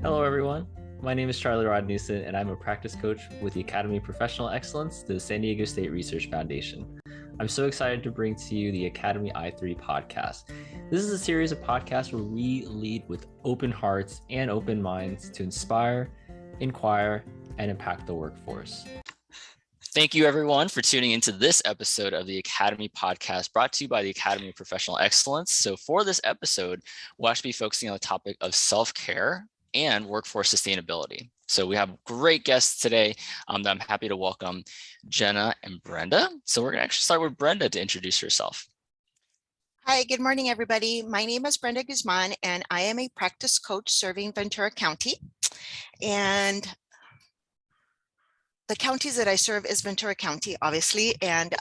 Hello, everyone. My name is Charlie Rodnuson, and I'm a practice coach with the Academy of Professional Excellence to the San Diego State Research Foundation. I'm so excited to bring to you the Academy I3 podcast. This is a series of podcasts where we lead with open hearts and open minds to inspire, inquire, and impact the workforce. Thank you, everyone, for tuning into this episode of the Academy podcast brought to you by the Academy of Professional Excellence. So for this episode, we'll actually be focusing on the topic of self-care and workforce sustainability. So we have great guests today that I'm happy to welcome, Jenna and Brenda. So we're going to actually start with Brenda to introduce herself. Hi, good morning, everybody. My name is Brenda Guzman, and I am a practice coach serving Ventura County. And the counties that I serve is Ventura County, obviously. And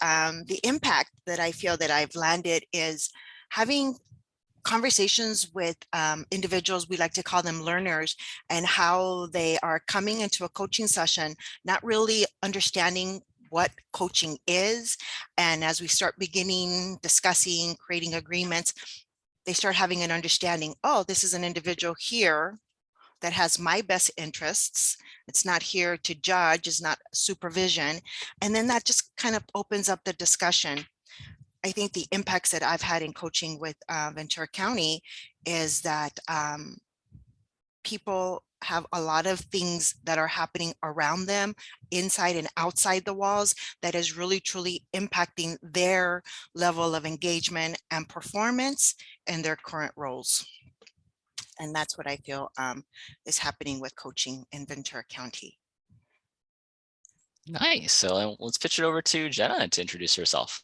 the impact that I feel that I've landed is having conversations with individuals, we like to call them learners, and how they are coming into a coaching session, not really understanding what coaching is. And as we start discussing, creating agreements, they start having an understanding, oh, this is an individual here that has my best interests. It's not here to judge, it's not supervision. And then that just kind of opens up the discussion. I think the impacts that I've had in coaching with Ventura County is that people have a lot of things that are happening around them, inside and outside the walls, that is really truly impacting their level of engagement and performance in their current roles. And that's what I feel is happening with coaching in Ventura County. Nice. So let's pitch it over to Jenna to introduce herself.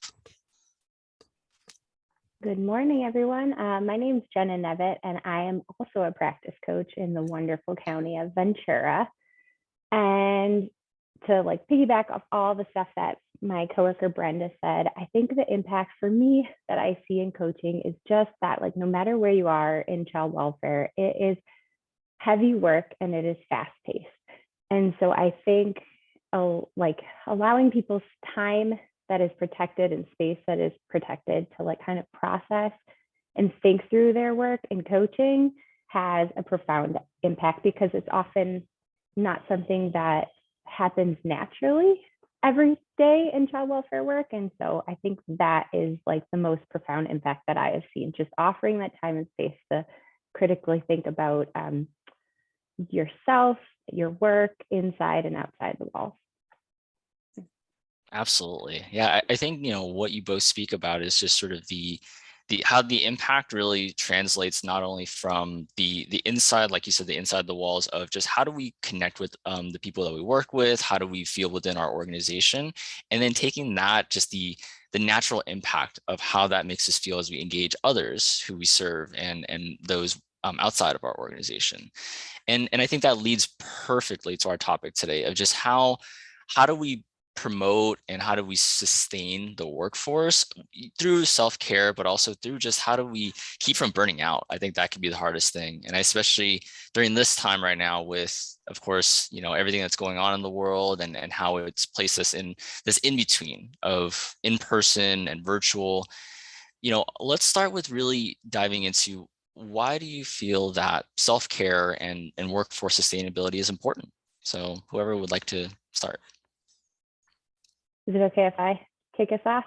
Good morning, everyone. My name is Jenna Nevitt, and I am also a practice coach in the wonderful county of Ventura. And to piggyback off all the stuff that my coworker Brenda said, I think the impact for me that I see in coaching is just that, no matter where you are in child welfare, it is heavy work and it is fast-paced. And so I think allowing people's time that is protected and space that is protected to kind of process and think through their work and coaching has a profound impact, because it's often not something that happens naturally every day in child welfare work. And so I think that is the most profound impact that I have seen, just offering that time and space to critically think about yourself, your work inside and outside the walls. Absolutely. Yeah, I think, what you both speak about is just sort of the how the impact really translates not only from the inside, like you said, the inside the walls of just how do we connect with the people that we work with, how do we feel within our organization, and then taking that, just the natural impact of how that makes us feel as we engage others who we serve and those outside of our organization. And I think that leads perfectly to our topic today of just how do we promote and how do we sustain the workforce through self-care, but also through just how do we keep from burning out. I think that could be the hardest thing. And especially during this time right now with, of course, everything that's going on in the world and how it's placed us in this in-between of in-person and virtual. Let's start with really diving into, why do you feel that self-care and workforce sustainability is important? So whoever would like to start. Is it okay if I kick us off?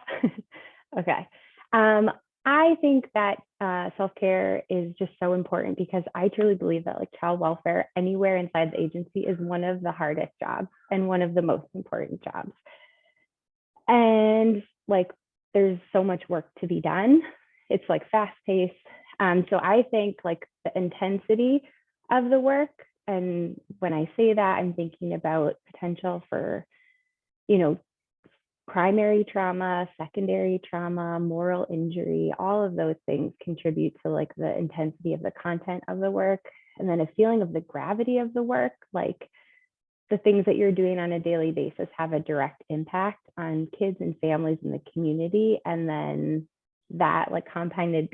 Okay. I think that self-care is just so important, because I truly believe that child welfare anywhere inside the agency is one of the hardest jobs and one of the most important jobs. And there's so much work to be done. It's fast-paced. So I think the intensity of the work, and when I say that, I'm thinking about potential for, primary trauma, secondary trauma, moral injury, all of those things contribute to the intensity of the content of the work. And then a feeling of the gravity of the work, the things that you're doing on a daily basis have a direct impact on kids and families in the community. And then that compounded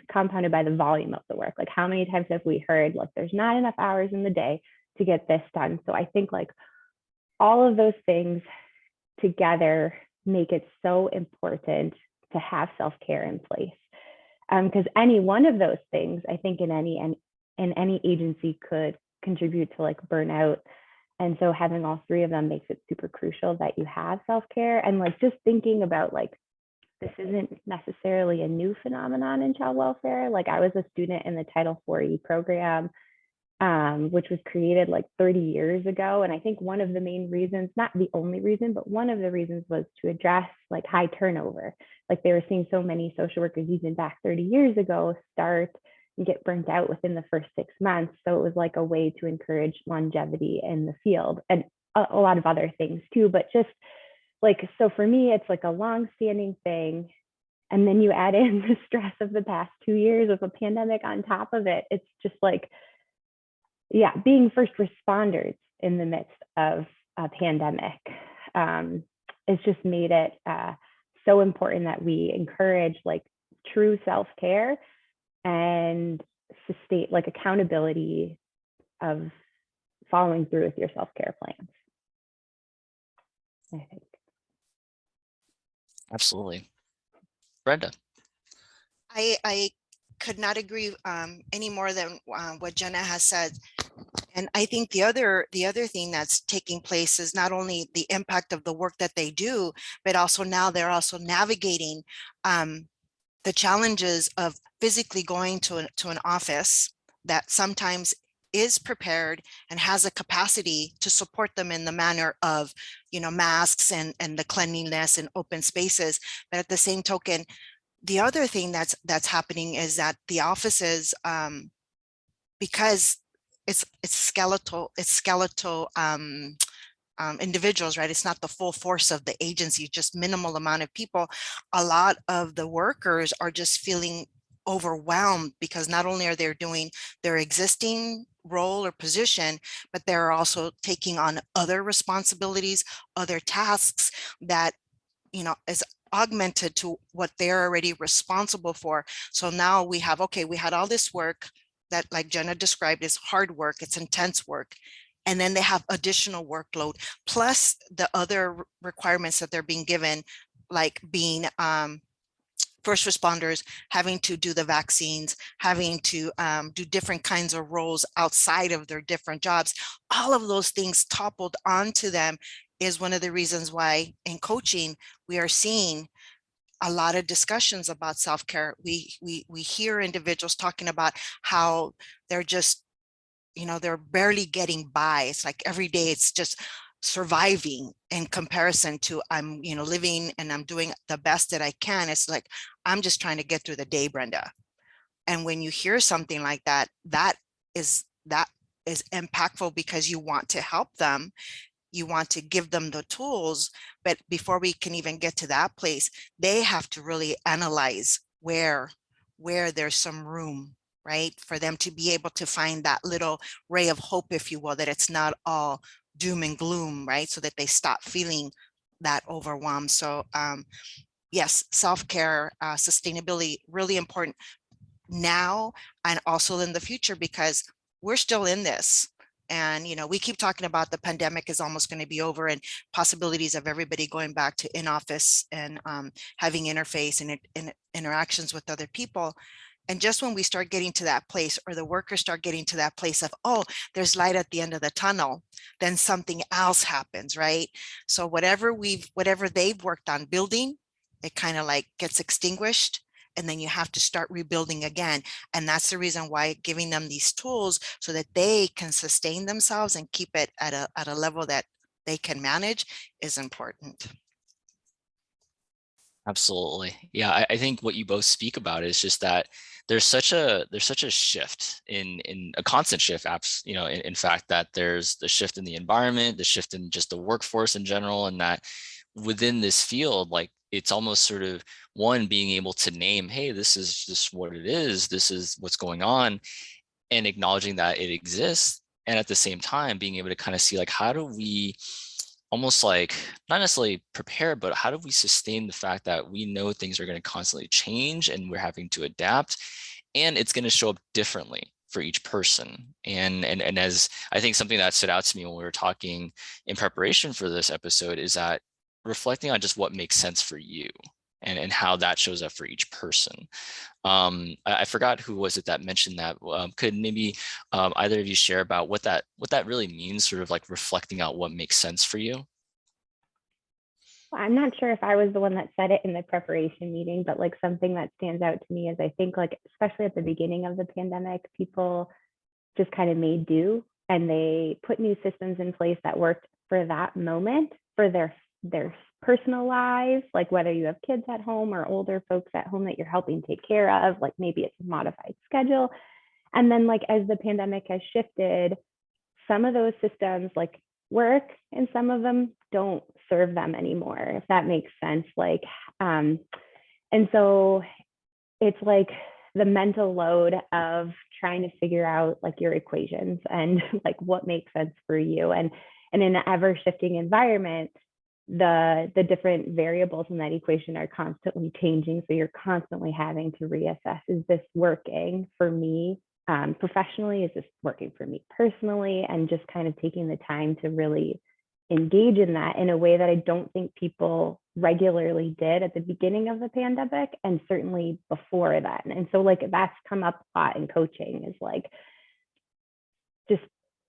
by the volume of the work. How many times have we heard there's not enough hours in the day to get this done? So I think all of those things together make it so important to have self-care in place. Because any one of those things, I think in any agency could contribute to like burnout. And so having all three of them makes it super crucial that you have self-care. And like just thinking about like, this isn't necessarily a new phenomenon in child welfare. Like I was a student in the Title IV program, which was created like 30 years ago. And I think one of the main reasons, not the only reason, but one of the reasons was to address like high turnover. Like they were seeing so many social workers even back 30 years ago start and get burnt out within the first 6 months. So it was like a way to encourage longevity in the field, and a lot of other things too. But just like, so for me, it's like a long-standing thing. And then you add in the stress of the past 2 years of a pandemic on top of it. It's just like, yeah, being first responders in the midst of a pandemic, it's just made it so important that we encourage like true self-care and sustain like accountability of following through with your self-care plans, I think. Absolutely. Brenda. I could not agree any more than what Jenna has said. And I think the other thing that's taking place is not only the impact of the work that they do, but also now they're also navigating the challenges of physically going to an office that sometimes is prepared and has a capacity to support them in the manner of, masks and the cleanliness and open spaces. But at the same token, the other thing that's happening is that the offices, because it's skeletal individuals, right? It's not the full force of the agency, just minimal amount of people. A lot of the workers are just feeling overwhelmed because not only are they doing their existing role or position, but they're also taking on other responsibilities, other tasks that, is augmented to what they're already responsible for. So now we have, okay, we had all this work that, like Jenna described, is hard work, it's intense work. And then they have additional workload, plus the other requirements that they're being given, like being first responders, having to do the vaccines, having to do different kinds of roles outside of their different jobs. All of those things toppled onto them is one of the reasons why in coaching, we are seeing a lot of discussions about self-care. We hear individuals talking about how they're just, they're barely getting by. It's like every day it's just surviving in comparison to I'm, living and I'm doing the best that I can. It's like, I'm just trying to get through the day, Brenda. And when you hear something like that, that is impactful because you want to help them. You want to give them the tools, but before we can even get to that place, they have to really analyze where there's some room, right? For them to be able to find that little ray of hope, if you will, that it's not all doom and gloom, right? So that they stop feeling that overwhelm. So yes, self-care, sustainability, really important now and also in the future, because we're still in this. And, we keep talking about the pandemic is almost going to be over and possibilities of everybody going back to in-office and having interface and interactions with other people. And just when we start getting to that place, or the workers start getting to that place of, oh, there's light at the end of the tunnel, then something else happens, right? So whatever they've worked on building, it kind of like gets extinguished. And then you have to start rebuilding again. And that's the reason why giving them these tools so that they can sustain themselves and keep it at a level that they can manage is important. Absolutely. Yeah, I think what you both speak about is just that there's such a shift in a constant shift, in fact, that there's the shift in the environment, the shift in just the workforce in general, and that within this field, like it's almost sort of being able to name, hey, this is just what it is, this is what's going on, and acknowledging that it exists. And at the same time, being able to kind of see like, how do we almost like not necessarily prepare, but how do we sustain the fact that we know things are going to constantly change and we're having to adapt, and it's going to show up differently for each person. And as I think something that stood out to me when we were talking in preparation for this episode is that reflecting on just what makes sense for you. and how that shows up for each person. I forgot who was it that mentioned that. Could maybe either of you share about what that really means, sort of like reflecting out what makes sense for you? I'm not sure if I was the one that said it in the preparation meeting, but like something that stands out to me is I think like, especially at the beginning of the pandemic, people just kind of made do and they put new systems in place that worked for that moment, for their personal lives, like whether you have kids at home or older folks at home that you're helping take care of, like maybe it's a modified schedule. And then like as the pandemic has shifted, some of those systems like work and some of them don't serve them anymore, if that makes sense. Like, and so it's like the mental load of trying to figure out like your equations and like what makes sense for you. And in an ever shifting environment, the different variables in that equation are constantly changing. So you're constantly having to reassess, is this working for me professionally? Is this working for me personally? And just kind of taking the time to really engage in that in a way that I don't think people regularly did at the beginning of the pandemic and certainly before that. And so like that's come up a lot in coaching, is like just,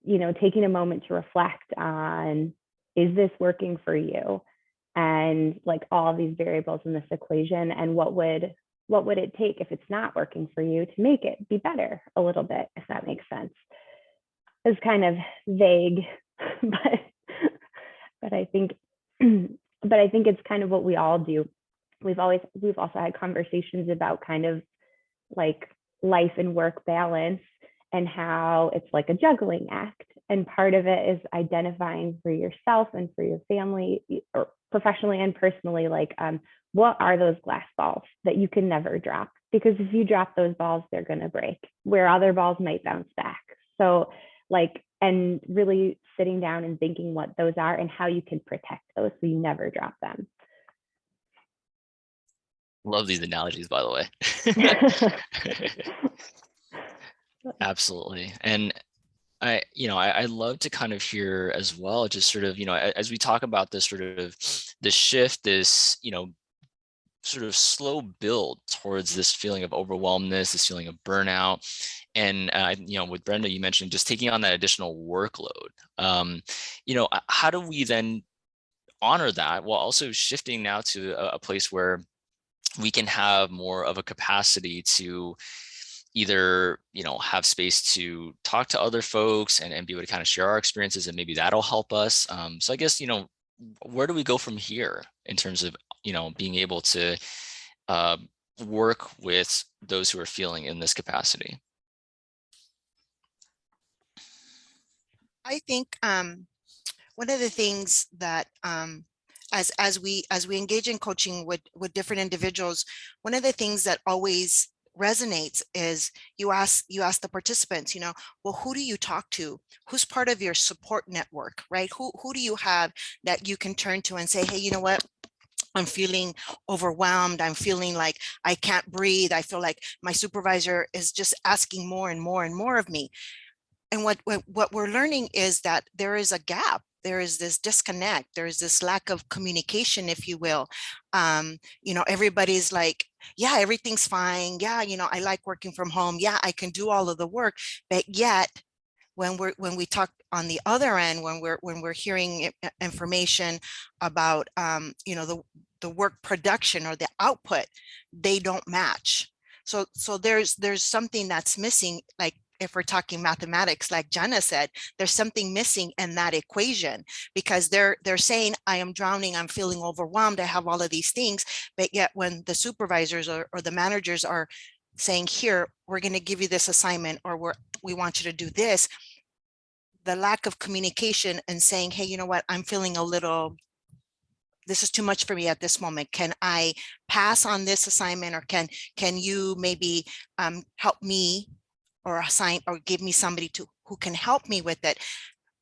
you know, taking a moment to reflect on, is this working for you? And like all these variables in this equation, and what would it take if it's not working for you to make it be better a little bit, if that makes sense. It's kind of vague, but I think it's kind of what we all do. We've also had conversations about kind of like life and work balance and how it's like a juggling act. And part of it is identifying for yourself and for your family, or professionally and personally, like what are those glass balls that you can never drop? Because if you drop those balls, they're going to break, where other balls might bounce back. So like, and really sitting down and thinking what those are and how you can protect those so you never drop them. Love these analogies, by the way. Absolutely. And I love to kind of hear as well, just sort of, as we talk about this sort of the shift, this, sort of slow build towards this feeling of overwhelmness, this feeling of burnout. And, with Brenda, you mentioned just taking on that additional workload. How do we then honor that while also shifting now to a place where we can have more of a capacity to either, have space to talk to other folks and be able to kind of share our experiences, and maybe that'll help us. So I guess, where do we go from here in terms of, being able to work with those who are feeling in this capacity? I think one of the things that as we engage in coaching with different individuals, one of the things that always resonates is you ask the participants, well, who do you talk to? Who's part of your support network, right? Who do you have that you can turn to and say, hey, you know what? I'm feeling overwhelmed. I'm feeling like I can't breathe. I feel like my supervisor is just asking more and more and more of me. And what we're learning is that there is a gap. There is this disconnect. There is this lack of communication, if you will. Everybody's like, yeah, everything's fine. Yeah, I like working from home. Yeah, I can do all of the work. But yet, when we talk on the other end, when we're hearing information about the work production or the output, they don't match. So there's something that's missing. Like if we're talking mathematics, like Jenna said, there's something missing in that equation, because they're saying, I am drowning, I'm feeling overwhelmed, I have all of these things. But yet when the supervisors or the managers are saying, here, we're going to give you this assignment, or we want you to do this, the lack of communication and saying, hey, you know what, I'm feeling a little, this is too much for me at this moment. Can I pass on this assignment, or can you maybe help me, or assign or give me somebody who can help me with it?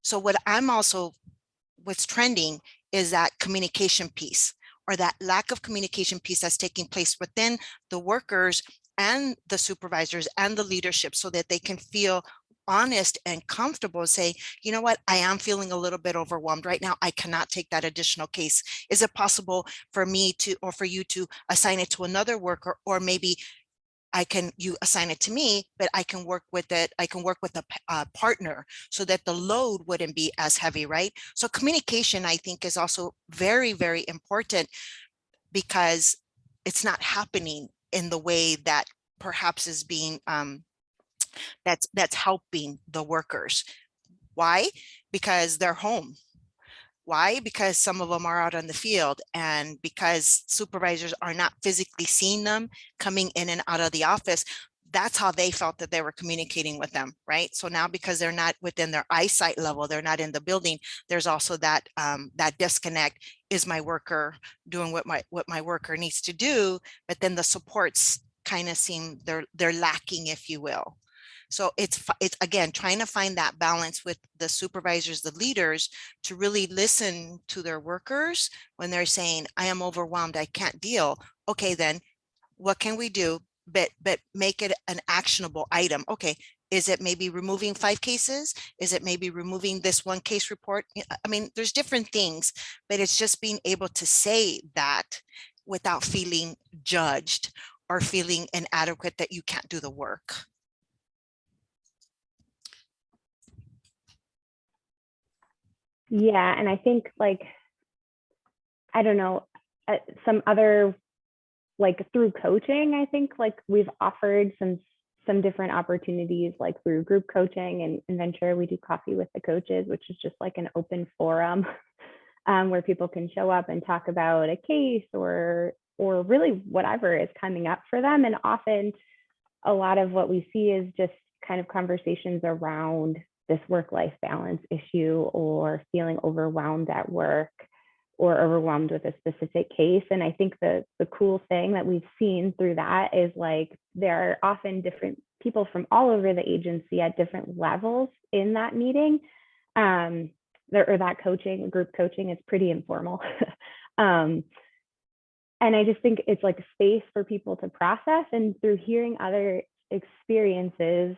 So what's trending is that communication piece, or that lack of communication piece that's taking place within the workers and the supervisors and the leadership, so that they can feel honest and comfortable, say, you know what, I am feeling a little bit overwhelmed right now. I cannot take that additional case. Is it possible for me to, or for you to assign it to another worker, or maybe you assign it to me, but I can work with it. I can work with a partner so that the load wouldn't be as heavy, right? So communication, I think, is also very, very important, because it's not happening in the way that perhaps is being, that's helping the workers. Why? Because they're home. Why? Because some of them are out on the field, and because supervisors are not physically seeing them coming in and out of the office. That's how they felt that they were communicating with them, right? So now, because they're not within their eyesight level, they're not in the building, there's also that that disconnect. Is my worker doing what my worker needs to do? But then the supports kind of seem they're lacking, if you will. So it's again trying to find that balance with the supervisors, the leaders, to really listen to their workers when they're saying, I am overwhelmed, I can't deal. Okay, then what can we do? But make it an actionable item. Okay, is it maybe removing 5 cases? Is it maybe removing this 1 case report? I mean, there's different things, but it's just being able to say that without feeling judged or feeling inadequate that you can't do the work. Yeah, and I think, like, I don't know, some other, like, through coaching, I think, like, we've offered some different opportunities, like through group coaching, and in Ventura we do coffee with the coaches, which is just like an open forum where people can show up and talk about a case or really whatever is coming up for them. And often a lot of what we see is just kind of conversations around this work-life balance issue, or feeling overwhelmed at work, or overwhelmed with a specific case. And I think the cool thing that we've seen through that is, like, there are often different people from all over the agency at different levels in that meeting. Or that coaching, group coaching, is pretty informal. And I just think it's like a space for people to process, and through hearing other experiences,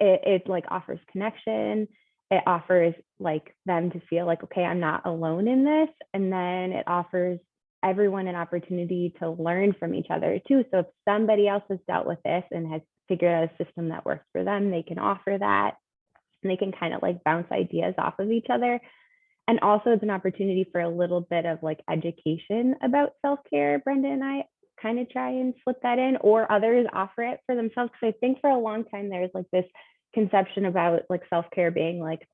it like offers connection. It offers, like, them to feel like, okay, I'm not alone in this. And then it offers everyone an opportunity to learn from each other too. So if somebody else has dealt with this and has figured out a system that works for them, they can offer that, and they can kind of like bounce ideas off of each other. And also it's an opportunity for a little bit of like education about self-care. Brenda and I kind of try and slip that in, or others offer it for themselves. Because I think for a long time there's like this conception about like self-care being like,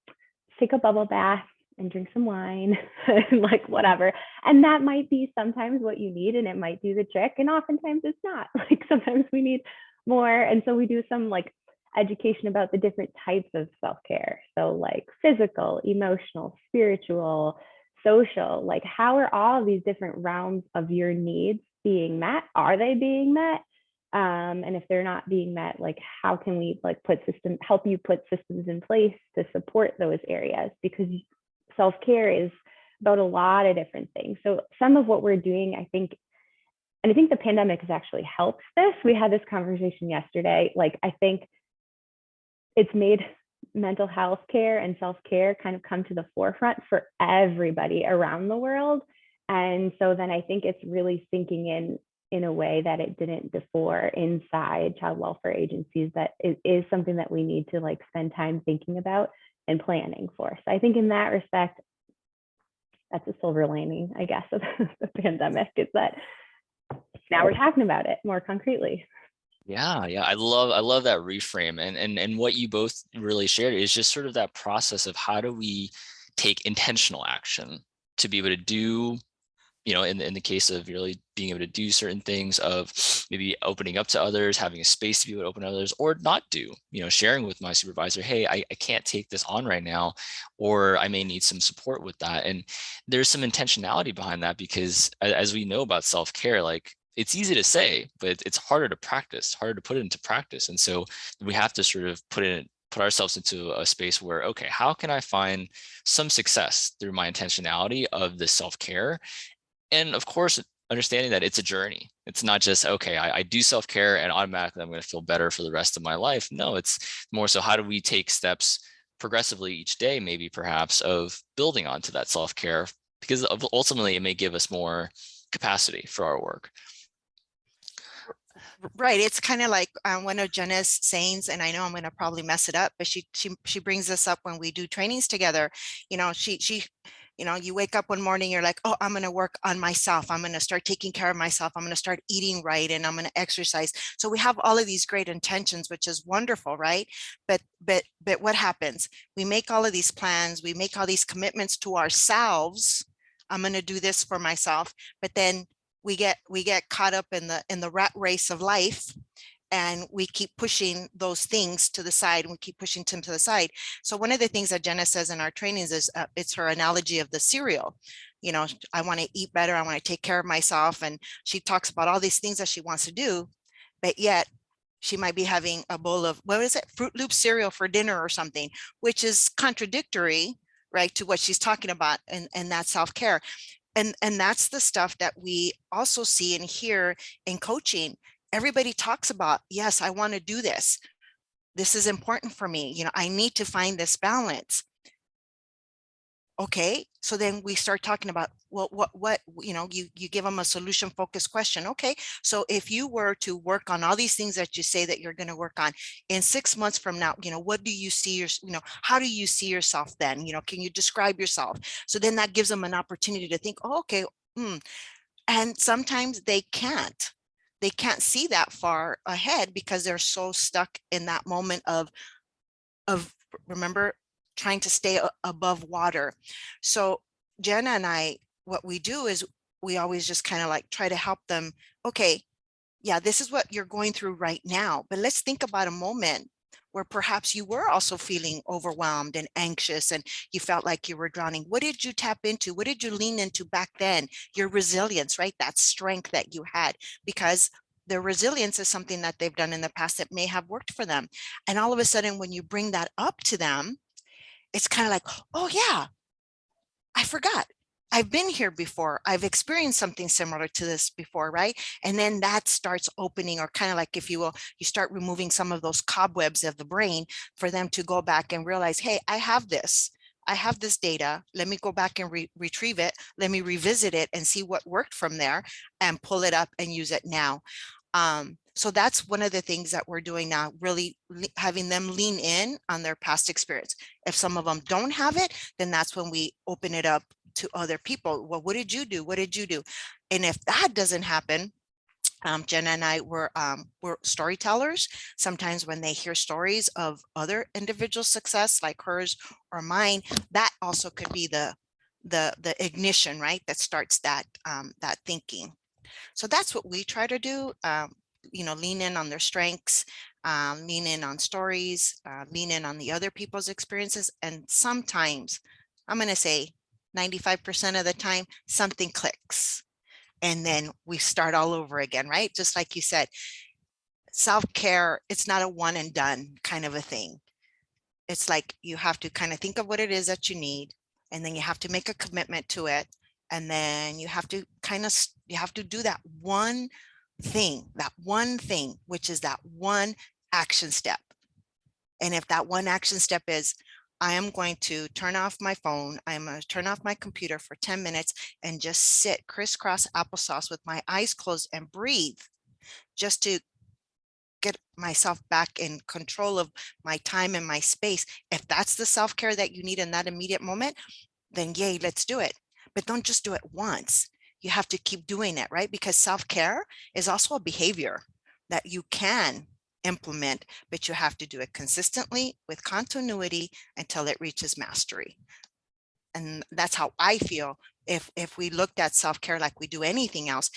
take a bubble bath and drink some wine and like whatever. And that might be sometimes what you need, and it might do the trick. And oftentimes it's not. Like, sometimes we need more. And so we do some like education about the different types of self-care. So like physical, emotional, spiritual, social, like how are all of these different realms of your needs being met? Are they being met? And if they're not being met, like how can we like help you put systems in place to support those areas? Because self-care is about a lot of different things. So some of what we're doing, I think, and I think the pandemic has actually helped this. We had this conversation yesterday. Like, I think it's made mental health care and self-care kind of come to the forefront for everybody around the world. And so then I think it's really sinking in a way that it didn't before inside child welfare agencies, that it is something that we need to like spend time thinking about and planning for. So I think in that respect, that's a silver lining, I guess, of the pandemic, is that now we're talking about it more concretely. Yeah, I love that reframe, and what you both really shared is just sort of that process of how do we take intentional action to be able to do, you know, in the case of really being able to do certain things, of maybe opening up to others, having a space to be able to open to others, or not do, you know, sharing with my supervisor, hey, I can't take this on right now, or I may need some support with that. And there's some intentionality behind that, because as we know about self-care, like, it's easy to say, but it's harder to practice, harder to put it into practice. And so we have to sort of put ourselves into a space where, okay, how can I find some success through my intentionality of the self-care? And of course, understanding that it's a journey. It's not just, okay, I do self-care and automatically I'm going to feel better for the rest of my life. No, it's more so how do we take steps progressively each day, maybe perhaps, of building onto that self-care, because ultimately it may give us more capacity for our work. Right. It's kind of like one of Jenna's sayings, and I know I'm going to probably mess it up, but she brings this up when we do trainings together. You know, you wake up one morning, you're like, oh, I'm going to work on myself. I'm going to start taking care of myself. I'm going to start eating right, and I'm going to exercise. So we have all of these great intentions, which is wonderful, right? But what happens? We make all of these plans. We make all these commitments to ourselves. I'm going to do this for myself, but then we get caught up in the rat race of life, and we keep pushing those things to the side, and we keep pushing them to the side. So one of the things that Jenna says in our trainings is it's her analogy of the cereal. You know, I want to eat better, I want to take care of myself, and she talks about all these things that she wants to do, but yet she might be having a bowl of, what is it, Fruit Loop cereal for dinner or something, which is contradictory, right, to what she's talking about, and that self-care. And that's the stuff that we also see and hear in coaching. Everybody talks about, yes, I want to do this. This is important for me. You know, I need to find this balance. Okay, so then we start talking about, well, what you know, you give them a solution focused question. Okay, so if you were to work on all these things that you say that you're going to work on in 6 months from now, you know, what do you see how do you see yourself then? You know, can you describe yourself? So then that gives them an opportunity to think, oh, okay. And sometimes they can't see that far ahead because they're so stuck in that moment of remember, trying to stay above water. So Jenna and I, what we do is we always just kind of like try to help them. Okay, yeah, this is what you're going through right now, but let's think about a moment where perhaps you were also feeling overwhelmed and anxious, and you felt like you were drowning. What did you tap into? What did you lean into back then? Your resilience, right? That strength that you had, because their resilience is something that they've done in the past that may have worked for them. And all of a sudden, when you bring that up to them, it's kind of like, oh yeah, I forgot. I've been here before. I've experienced something similar to this before, right? And then that starts opening, or kind of like, if you will, you start removing some of those cobwebs of the brain for them to go back and realize, hey, I have this data. Let me go back and retrieve it. Let me revisit it and see what worked from there and pull it up and use it now. So that's one of the things that we're doing now, really having them lean in on their past experience. If some of them don't have it, then that's when we open it up to other people. Well, what did you do? What did you do? And if that doesn't happen, Jenna and I we're storytellers. Sometimes when they hear stories of other individual success like hers or mine, that also could be the ignition, right? That starts that thinking. So that's what we try to do. You know, lean in on their strengths, lean in on stories, lean in on the other people's experiences. And sometimes, I'm going to say 95% of the time, something clicks. And then we start all over again, right? Just like you said, self-care, it's not a one and done kind of a thing. It's like you have to kind of think of what it is that you need, and then you have to make a commitment to it. And then you have to do that one thing, which is that one action step. And if that one action step is, I am going to turn off my phone, I'm going to turn off my computer for 10 minutes and just sit crisscross applesauce with my eyes closed and breathe, just to get myself back in control of my time and my space. If that's the self-care that you need in that immediate moment, then yay, let's do it. But don't just do it once. You have to keep doing it, right? Because self-care is also a behavior that you can implement, but you have to do it consistently with continuity until it reaches mastery. And that's how I feel. If we looked at self-care like we do anything else,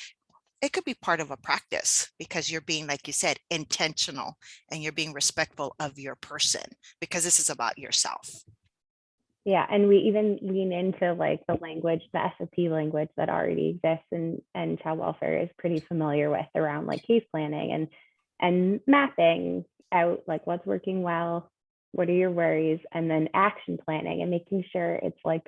it could be part of a practice, because you're being, like you said, intentional, and you're being respectful of your person, because this is about yourself. Yeah, and we even lean into like the language, the SOP language that already exists, and child welfare is pretty familiar with, around like case planning and mapping out like what's working well, what are your worries, and then action planning and making sure it's like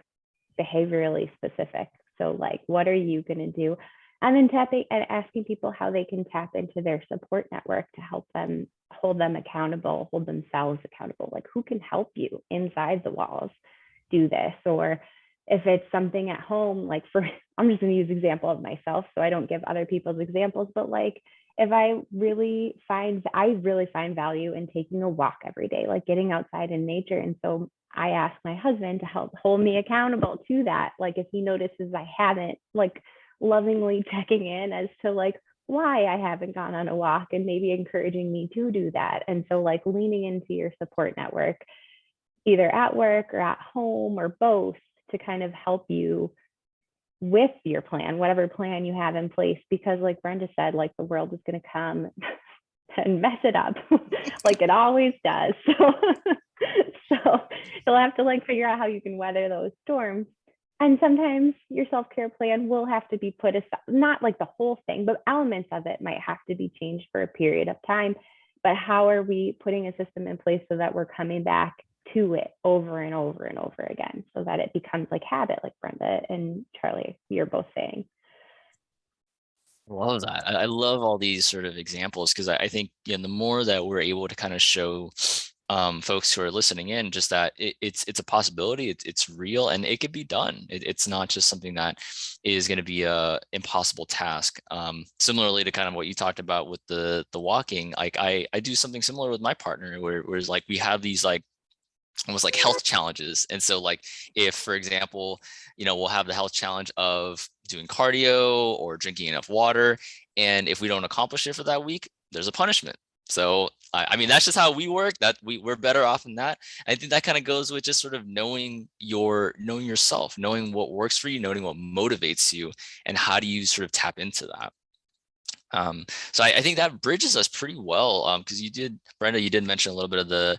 behaviorally specific. So like, what are you going to do? And then tapping and asking people how they can tap into their support network to help them hold them accountable, hold themselves accountable. Like, who can help you inside the walls do this? Or if it's something at home, like I'm just going to use example of myself so I don't give other people's examples, but like, if I really find value in taking a walk every day, like getting outside in nature. And so I ask my husband to help hold me accountable to that. Like, if he notices I haven't, like lovingly checking in as to like why I haven't gone on a walk and maybe encouraging me to do that. And so like leaning into your support network, either at work or at home or both, to kind of help you with your plan, whatever plan you have in place. Because like Brenda said, like the world is going to come and mess it up like it always does. So you'll have to like figure out how you can weather those storms. And sometimes your self-care plan will have to be put aside, not like the whole thing, but elements of it might have to be changed for a period of time. But how are we putting a system in place so that we're coming back to it over and over and over again, so that it becomes like habit, like Brenda and Charlie, you're both saying? Love that. I love all these sort of examples, because I think, the more that we're able to kind of show folks who are listening in just that it's a possibility, it's real, and it could be done. It's not just something that is going to be a impossible task. Similarly to kind of what you talked about with the walking, like I do something similar with my partner, where it's like we have these like almost like health challenges. And so like if, for example, we'll have the health challenge of doing cardio or drinking enough water, and if we don't accomplish it for that week, there's a punishment. So I mean, that's just how we work, that we're better off in that. I think that kind of goes with just sort of knowing yourself, knowing what works for you, knowing what motivates you, and how do you sort of tap into that. So I think that bridges us pretty well, because Brenda, you did mention a little bit of the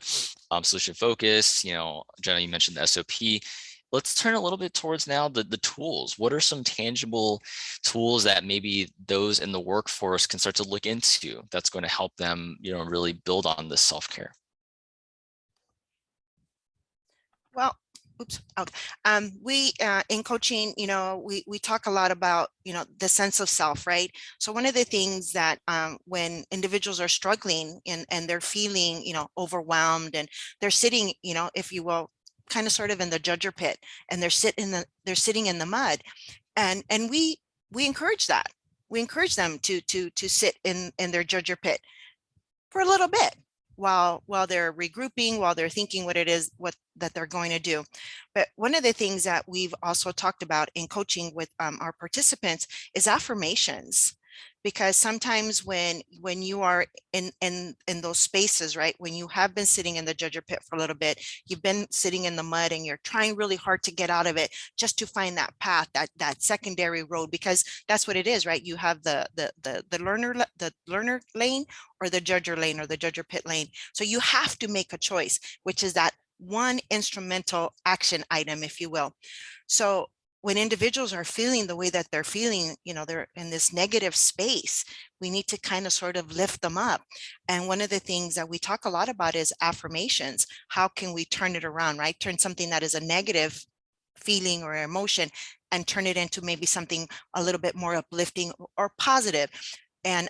solution focus, Jenna, you mentioned the SOP. Let's turn a little bit towards now the tools. What are some tangible tools that maybe those in the workforce can start to look into that's going to help them, really build on this self-care? Well, we in coaching, we talk a lot about, the sense of self, right? So one of the things that when individuals are struggling and they're feeling, overwhelmed, and they're sitting, if you will, kind of sort of in the judger pit, and they're sitting in the mud, and we encourage that. We encourage them to sit in their judger pit for a little bit, while they're regrouping, while they're thinking what it is that they're going to do. But one of the things that we've also talked about in coaching with our participants is affirmations. Because sometimes when you are in those spaces, right, when you have been sitting in the judger pit for a little bit, you've been sitting in the mud and you're trying really hard to get out of it, just to find that path, that secondary road, because that's what it is, right? You have the learner lane, or the judger lane, or the judger pit lane. So you have to make a choice, which is that one instrumental action item, if you will. So when individuals are feeling the way that they're feeling, they're in this negative space, we need to kind of sort of lift them up. And one of the things that we talk a lot about is affirmations. How can we turn it around, right? Turn something that is a negative feeling or emotion and turn it into maybe something a little bit more uplifting or positive. And,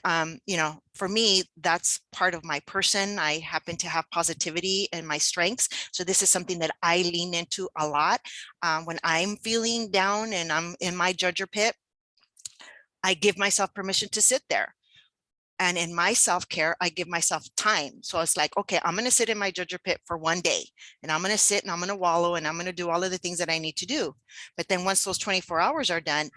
for me, that's part of my person. I happen to have positivity in my strengths. So this is something that I lean into a lot. When I'm feeling down and I'm in my judger pit, I give myself permission to sit there. And in my self-care, I give myself time. So it's like, okay, I'm going to sit in my judger pit for one day, and I'm going to sit and I'm going to wallow and I'm going to do all of the things that I need to do. But then once those 24 hours are done,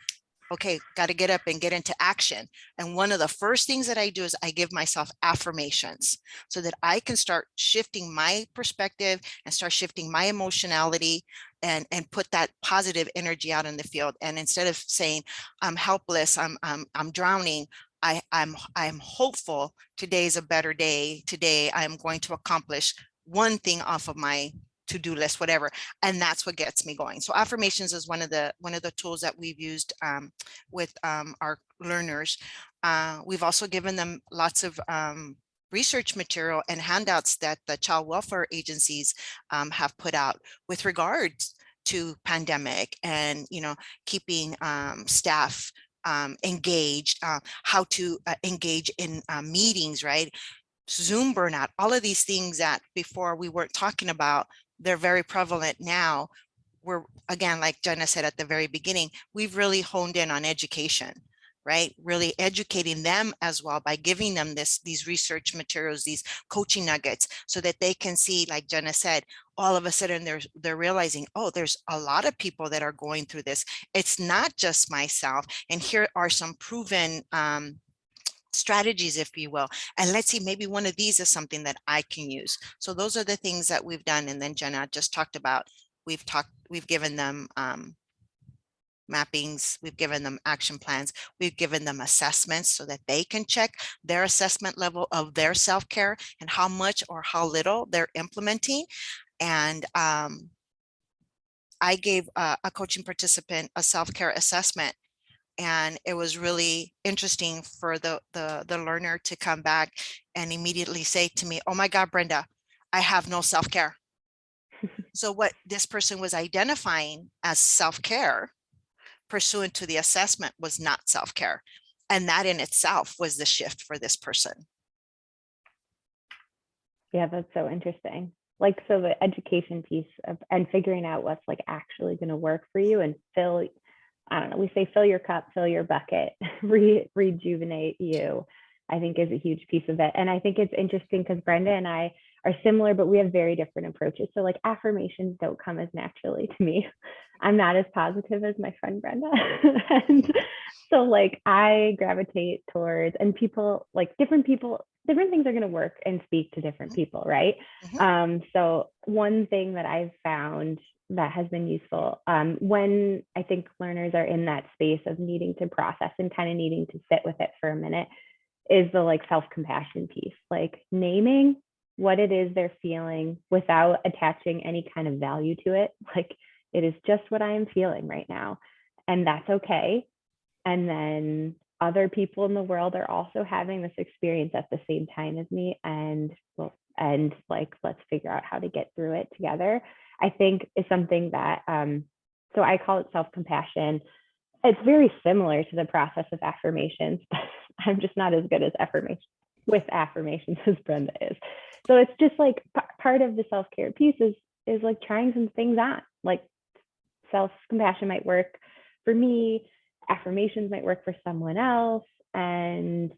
okay, got to get up and get into action. And one of the first things that I do is I give myself affirmations, so that I can start shifting my perspective and start shifting my emotionality, and put that positive energy out in the field. And instead of saying I'm helpless, I'm drowning, I'm hopeful. Today's a better day. Today I'm going to accomplish one thing off of my to-do list, whatever. And that's what gets me going. So affirmations is one of the tools that we've used with our learners. We've also given them lots of research material and handouts that the child welfare agencies have put out with regards to pandemic, and keeping staff engaged, how to engage in meetings, right? Zoom burnout, all of these things that before we weren't talking about, they're very prevalent now. We're, again, like Jenna said at the very beginning, we've really honed in on education, right? Really educating them as well by giving them these research materials, these coaching nuggets, so that they can see, like Jenna said, all of a sudden they're realizing, oh, there's a lot of people that are going through this. It's not just myself. And here are some proven strategies, if you will. And let's see, maybe one of these is something that I can use. So those are the things that we've done. And then Jenna just talked about, we've given them mappings, we've given them action plans, we've given them assessments so that they can check their assessment level of their self-care and how much or how little they're implementing. And I gave a coaching participant a self-care assessment, and it was really interesting for the learner to come back and immediately say to me, oh my God, Brenda, I have no self-care. So what this person was identifying as self-care pursuant to the assessment was not self-care. And that in itself was the shift for this person. Yeah, that's so interesting. Like, so the education piece of, and figuring out what's like actually going to work for you and fill, I don't know, we say fill your cup, fill your bucket, rejuvenate you, I think is a huge piece of it. And I think it's interesting because Brenda and I are similar, but we have very different approaches. So like affirmations don't come as naturally to me. I'm not as positive as my friend Brenda. And so like I gravitate towards, and people, like different people, different things are going to work and speak to different people, right? So one thing that I've found that has been useful when I think learners are in that space of needing to process and kind of needing to sit with it for a minute is the like self-compassion piece, like naming what it is they're feeling without attaching any kind of value to it. Like, it is just what I am feeling right now, and that's okay. And then other people in the world are also having this experience at the same time as me, and like, let's figure out how to get through it together, I think is something that, so I call it self-compassion. It's very similar to the process of affirmations, but I'm just not as good as affirmations as Brenda is. So it's just like part of the self-care piece is like trying some things on. Like self-compassion might work for me, affirmations might work for someone else, and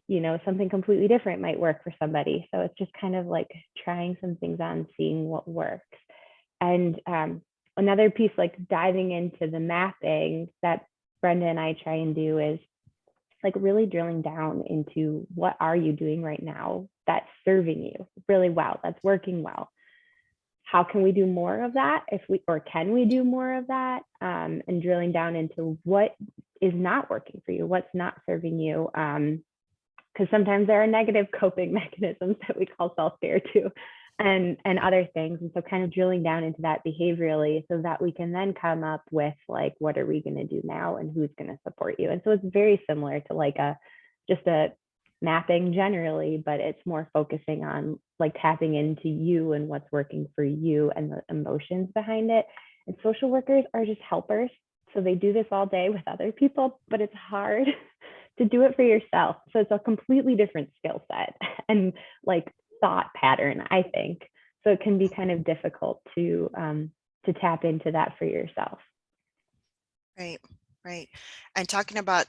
something completely different might work for somebody. So it's just kind of like trying some things on, seeing what works. And another piece, like diving into the mapping that Brenda and I try and do, is like really drilling down into what are you doing right now that's serving you really well, that's working well. How can we do more of that, can we do more of that? And drilling down into what is not working for you, what's not serving you. Because sometimes there are negative coping mechanisms that we call self-care too, and other things. And so kind of drilling down into that behaviorally so that we can then come up with like, what are we going to do now and who's going to support you? And so it's very similar to like just a mapping generally, but it's more focusing on like tapping into you and what's working for you and the emotions behind it. And social workers are just helpers. So they do this all day with other people, but it's hard to do it for yourself. So it's a completely different skill set and like thought pattern, I think. So it can be kind of difficult to tap into that for yourself. Right. And talking about,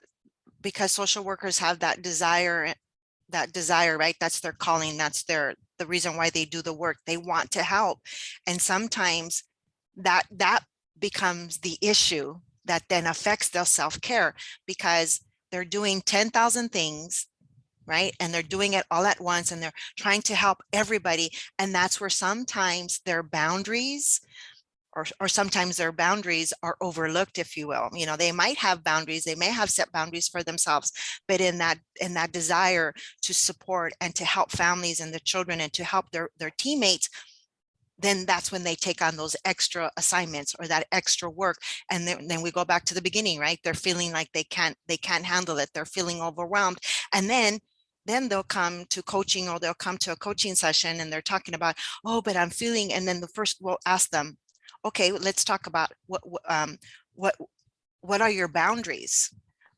because social workers have that desire, right? That's their calling. That's the reason why they do the work. They want to help. And sometimes that becomes the issue that then affects their self-care, because they're doing 10,000 things, right? And they're doing it all at once, and they're trying to help everybody. And that's where sometimes their boundaries or sometimes their boundaries are overlooked, if you will. They might have boundaries, they may have set boundaries for themselves, but in that desire to support and to help families and the children and to help their teammates, then that's when they take on those extra assignments or that extra work. And then we go back to the beginning, right? They're feeling like they can't handle it. They're feeling overwhelmed. And then they'll come to coaching, or they'll come to a coaching session and they're talking about, oh, but I'm feeling, and then we'll ask them, okay, let's talk about what are your boundaries?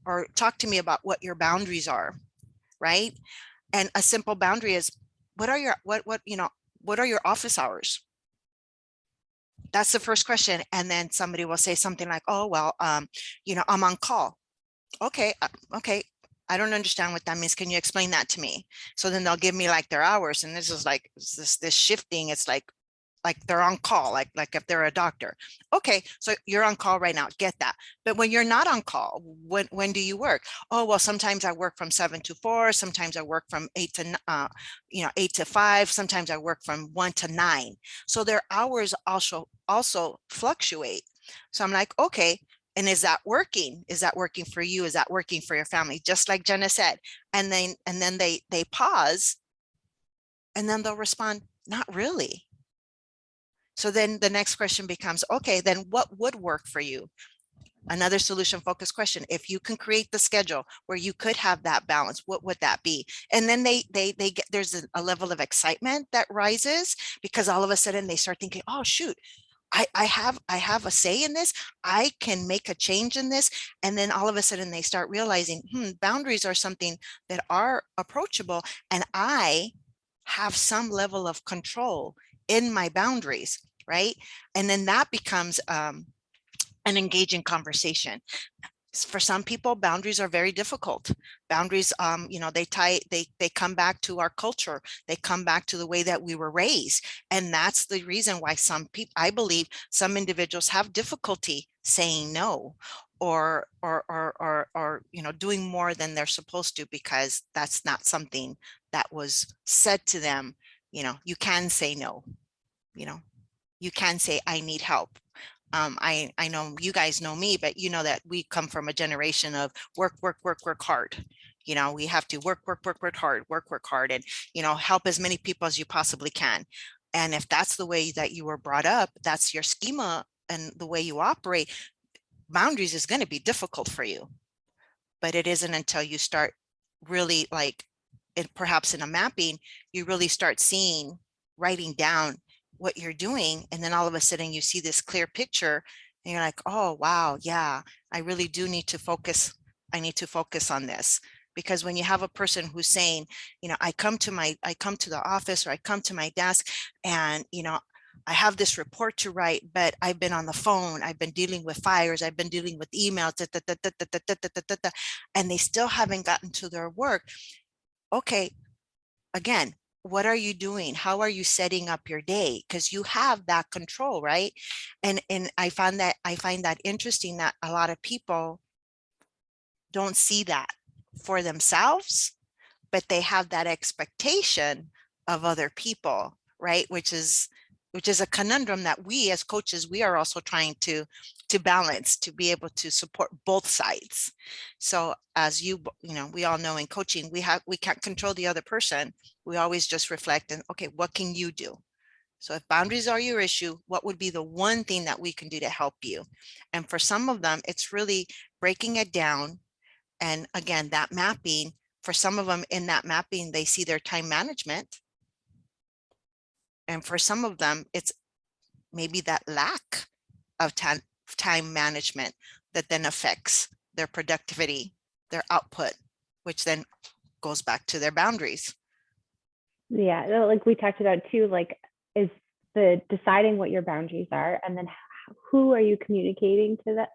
or talk to me about what your boundaries are, right? And a simple boundary is, what are your what are your office hours? That's the first question. And then somebody will say something like, oh, well, I'm on call. Okay, okay. I don't understand what that means. Can you explain that to me? So then they'll give me like their hours. And this is like this shifting. It's like they're on call, like if they're a doctor. Okay, so you're on call right now, get that. But when you're not on call, when do you work? Oh, well, sometimes I work from 7 to 4, sometimes I work from 8 to 8 to 5, sometimes I work from 1 to 9. So their hours also fluctuate. So I'm like, okay, and is that working? Is that working for you? Is that working for your family? Just like Jenna said. And then they pause, and then they'll respond, not really. So then the next question becomes, okay, then what would work for you? Another solution focused question. If you can create the schedule where you could have that balance, what would that be? And then they get, there's a level of excitement that rises, because all of a sudden they start thinking, oh, shoot, I have a say in this. I can make a change in this. And then all of a sudden they start realizing, boundaries are something that are approachable, and I have some level of control in my boundaries, right? And then that becomes an engaging conversation. For some people, boundaries are very difficult. Boundaries, they come back to our culture. They come back to the way that we were raised. And that's the reason why some people, I believe some individuals have difficulty saying no, or doing more than they're supposed to, because that's not something that was said to them. You can say no, you can say, I need help. I know you guys know me, but you know that we come from a generation of work hard. We have to work hard, and, help as many people as you possibly can. And if that's the way that you were brought up, that's your schema and the way you operate, boundaries is going to be difficult for you. But it isn't until you start really, like, perhaps in a mapping, you really start seeing, writing down what you're doing, and then all of a sudden you see this clear picture, and you're like, oh wow, yeah, I really do need to focus. I need to focus on this. Because when you have a person who's saying, I come to the office, or I come to my desk, and I have this report to write, but I've been on the phone, I've been dealing with fires, I've been dealing with emails, and they still haven't gotten to their work. Okay, again, what are you doing? How are you setting up your day? Because you have that control, right? And I find that interesting, that a lot of people don't see that for themselves, but they have that expectation of other people, right? Which is a conundrum that we as coaches, we are also trying to balance, to be able to support both sides. So as we all know, in coaching, we can't control the other person. We always just reflect and, okay, what can you do? So if boundaries are your issue, what would be the one thing that we can do to help you? And for some of them, it's really breaking it down. And again, that mapping, for some of them, in that mapping, they see their time management. And for some of them, it's maybe that lack of time management that then affects their productivity, their output, which then goes back to their boundaries. Yeah, like we talked about too, like, is the deciding what your boundaries are, and then who are you communicating to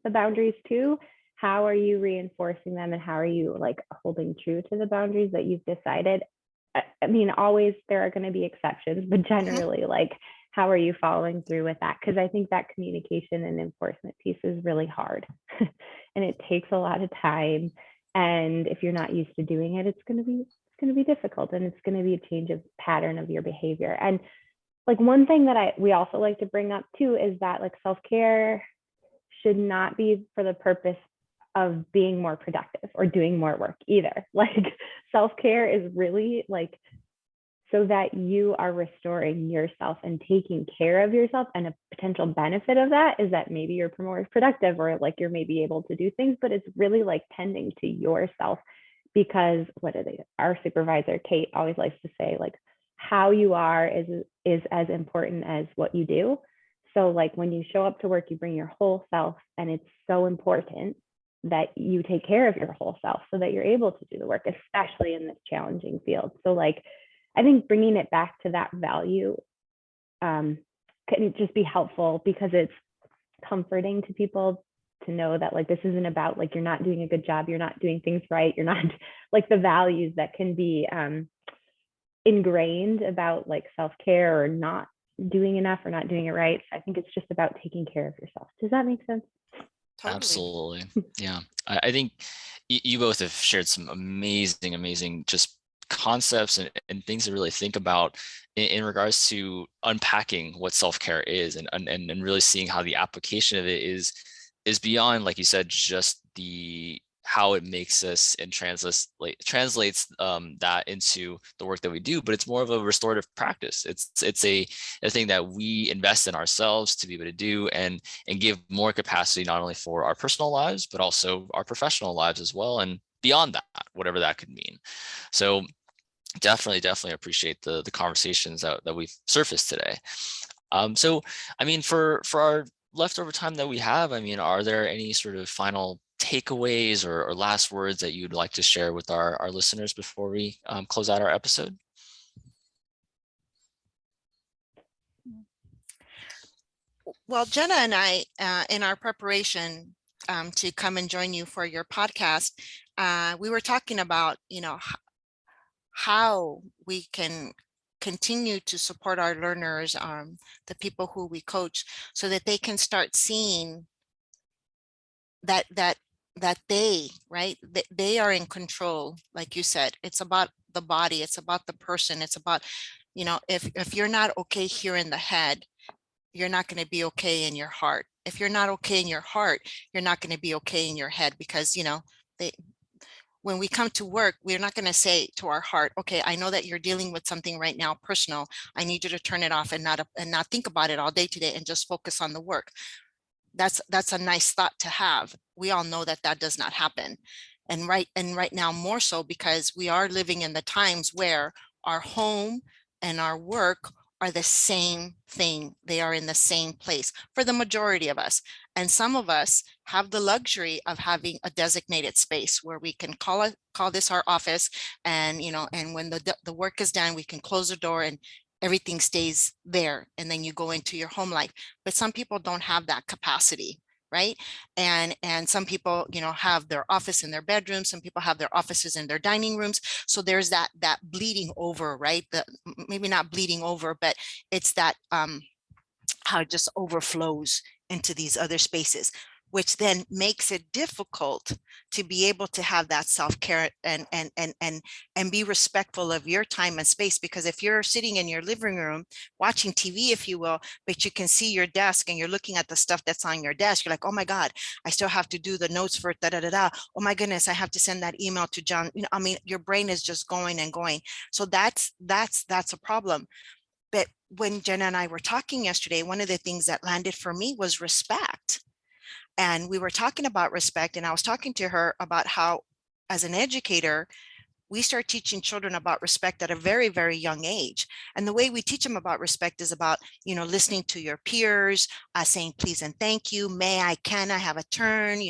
the boundaries to? How are you reinforcing them, and how are you, like, holding true to the boundaries that you've decided? I mean, always there are going to be exceptions, but generally, like, how are you following through with that? Because I think that communication and enforcement piece is really hard and it takes a lot of time. And if you're not used to doing it, it's going to be difficult, and it's going to be a change of pattern of your behavior. And like, one thing that we also like to bring up too is that, like, self-care should not be for the purpose of being more productive or doing more work either. Like, self-care is really, like, so that you are restoring yourself and taking care of yourself. And a potential benefit of that is that maybe you're more productive, or like you're maybe able to do things, but it's really like tending to yourself. Because our supervisor, Kate, always likes to say, like, how you are is as important as what you do. So like, when you show up to work, you bring your whole self, and it's so important that you take care of your whole self so that you're able to do the work, especially in this challenging field. So like, I think bringing it back to that value can just be helpful, because it's comforting to people to know that like, this isn't about like, you're not doing a good job, you're not doing things right, you're not like the values that can be ingrained about like self-care or not doing enough or not doing it right. So I think it's just about taking care of yourself. Does that make sense? Totally. Absolutely. Yeah. I think you both have shared some amazing just concepts and things to really think about in regards to unpacking what self-care is, and really seeing how the application of it is beyond, like you said, just how it makes us and translates that into the work that we do, but it's more of a restorative practice. It's a thing that we invest in ourselves to be able to do and give more capacity, not only for our personal lives, but also our professional lives as well, and beyond that, whatever that could mean. So definitely appreciate the conversations that we've surfaced today. So I mean, for our leftover time that we have, I mean, are there any sort of final takeaways or last words that you'd like to share with our listeners before we close out our episode? Well, Jenna and I, in our preparation to come and join you for your podcast, we were talking about, how we can continue to support our learners, the people who we coach, so that they can start seeing that they, right, they are in control. Like you said, it's about the body, it's about the person, it's about, if you're not okay here in the head, you're not going to be okay in your heart. If you're not okay in your heart, you're not going to be okay in your head, because when we come to work, we're not going to say to our heart, okay, I know that you're dealing with something right now, personal. I need you to turn it off and not think about it all day today and just focus on the work. That's a nice thought to have. We all know that does not happen. And right now more so, because we are living in the times where our home and our work are the same thing. They are in the same place for the majority of us. And some of us have the luxury of having a designated space where we can call this our office. And, and when the work is done, we can close the door and everything stays there. And then you go into your home life. But some people don't have that capacity, right? And some people, have their office in their bedroom. Some people have their offices in their dining rooms. So there's that bleeding over, right? Maybe not bleeding over, but it's that how it just overflows into these other spaces, which then makes it difficult to be able to have that self-care and be respectful of your time and space. Because if you're sitting in your living room watching TV, if you will, but you can see your desk and you're looking at the stuff that's on your desk, you're like, oh my God, I still have to do the notes for da-da-da-da. Oh my goodness, I have to send that email to John. Your brain is just going and going. So that's a problem. But when Jenna and I were talking yesterday, one of the things that landed for me was respect. And we were talking about respect, and I was talking to her about how, as an educator, we start teaching children about respect at a very, very young age. And the way we teach them about respect is about, listening to your peers, saying please and thank you, may I, can I, have a turn,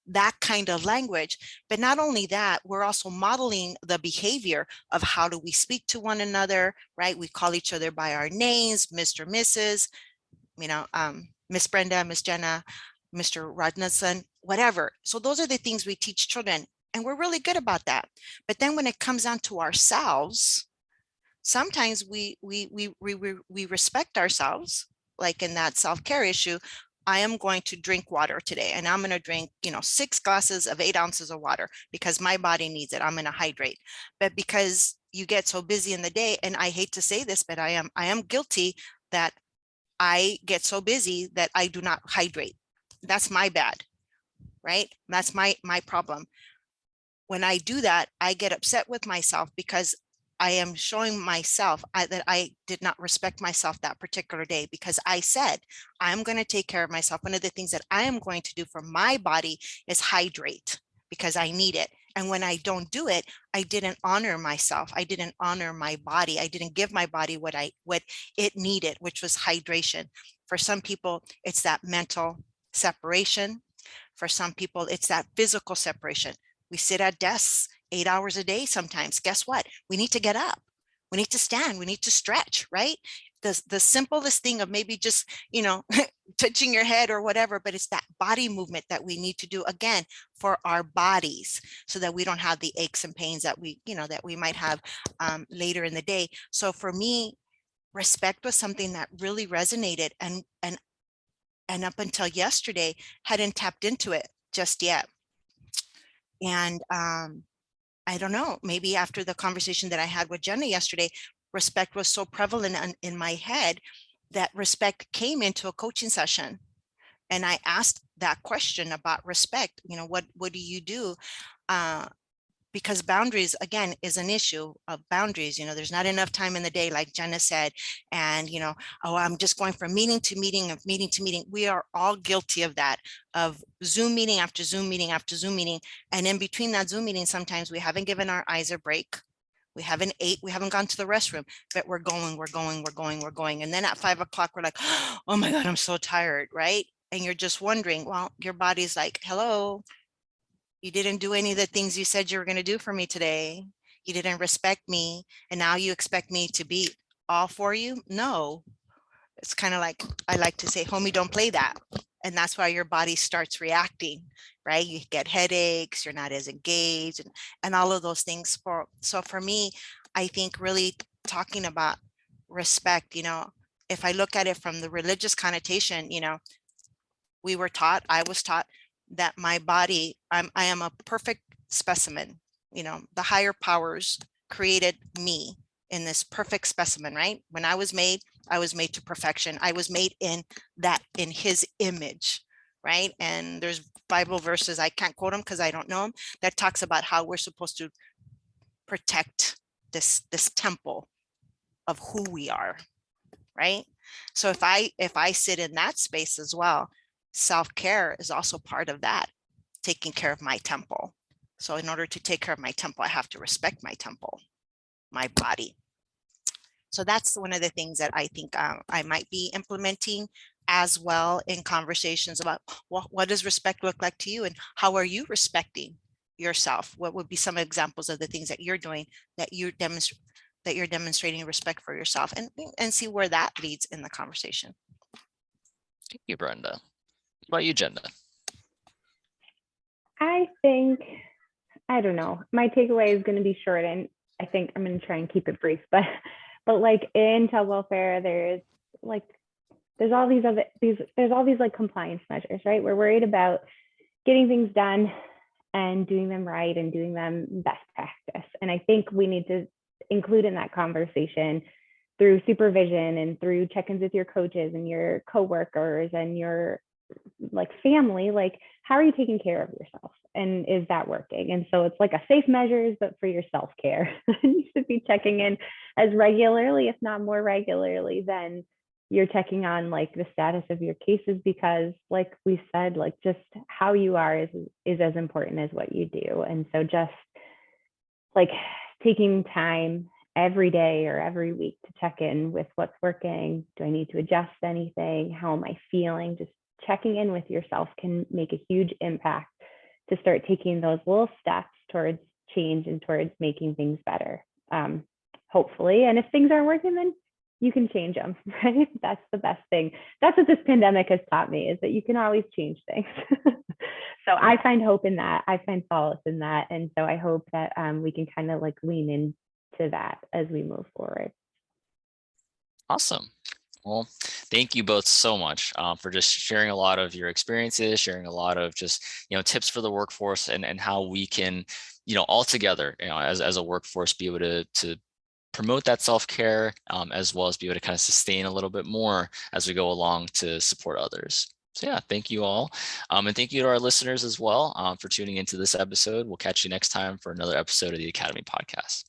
that kind of language. But not only that, we're also modeling the behavior of how do we speak to one another, right? We call each other by our names, Mr., Mrs., Miss Brenda, Miss Jenna, Mr. Rodnuson, whatever. So those are the things we teach children, and we're really good about that. But then when it comes down to ourselves, sometimes we respect ourselves, like in that self-care issue. I am going to drink water today, and I'm going to drink, 6 glasses of 8 ounces of water because my body needs it. I'm going to hydrate. But because you get so busy in the day, and I hate to say this, but I am guilty that I get so busy that I do not hydrate. That's my bad, right? That's my problem. When I do that, I get upset with myself because I am showing myself that I did not respect myself that particular day, because I said, I'm going to take care of myself. One of the things that I am going to do for my body is hydrate because I need it. And when I don't do it, I didn't honor myself. I didn't honor my body. I didn't give my body what it needed, which was hydration. For some people, it's that mental separation. For some people, it's that physical separation. We sit at desks 8 hours a day sometimes. Guess what? We need to get up. We need to stand. We need to stretch, right? The simplest thing of maybe just, touching your head or whatever, but it's that body movement that we need to do, again, for our bodies, so that we don't have the aches and pains that we might have later in the day. So for me, respect was something that really resonated, and up until yesterday, hadn't tapped into it just yet. And I don't know, maybe after the conversation that I had with Jenna yesterday, respect was so prevalent in my head that respect came into a coaching session. And I asked that question about respect, what do you do? Because boundaries, again, is an issue of boundaries. There's not enough time in the day, like Jenna said, and, oh, I'm just going from meeting to meeting, of meeting to meeting. We are all guilty of that, of Zoom meeting after Zoom meeting after Zoom meeting. And in between that Zoom meeting, sometimes we haven't given our eyes a break. We haven't ate, we haven't gone to the restroom, but we're going. And then at 5 o'clock, we're like, oh my God, I'm so tired, right? And you're just wondering, well, your body's like, hello, you didn't do any of the things you said you were going to do for me today. You didn't respect me. And now you expect me to be all for you? No. It's kind of like, I like to say, homie, don't play that. And that's why your body starts reacting, right? You get headaches, you're not as engaged, and all of those things. So for me, I think really talking about respect, if I look at it from the religious connotation, I was taught that my body, I am a perfect specimen. The higher powers created me in this perfect specimen, right? When I was made to perfection. I was made in his image, right? And there's Bible verses, I can't quote them because I don't know them, that talks about how we're supposed to protect this temple of who we are, right? So if I sit in that space as well, self-care is also part of that, taking care of my temple. So in order to take care of my temple, I have to respect my temple, my body. So that's one of the things that I think I might be implementing as well in conversations about what does respect look like to you, and how are you respecting yourself? What would be some examples of the things that you're doing that you're demonstrating respect for yourself, and see where that leads in the conversation. Thank you, Brenda. What about you, Jenna? I think, I don't know, my takeaway is going to be short, and I think I'm going to try and keep it brief, but like in child welfare, there's all these like compliance measures, right? We're worried about getting things done and doing them right and doing them best practice. And I think we need to include in that conversation, through supervision and through check-ins with your coaches and your coworkers and your family, how are you taking care of yourself, and is that working? And so it's like a safe measures, but for your self-care. You should be checking in as regularly, if not more regularly, than you're checking on the status of your cases, because like we said, just how you are is as important as what you do. And so just taking time every day or every week to check in with what's working. Do I need to adjust anything? How am I feeling? Just checking in with yourself can make a huge impact to start taking those little steps towards change and towards making things better, hopefully. And if things aren't working, then you can change them, right? That's the best thing. That's what this pandemic has taught me, is that you can always change things. So I find hope in that. I find solace in that. And so I hope that we can kind of lean into that as we move forward. Awesome. Well, thank you both so much for just sharing a lot of your experiences, sharing a lot of just, tips for the workforce, and how we can, all together, as a workforce, be able to promote that self-care, as well as be able to kind of sustain a little bit more as we go along to support others. So yeah, thank you all. And thank you to our listeners as well for tuning into this episode. We'll catch you next time for another episode of the Academy Podcast.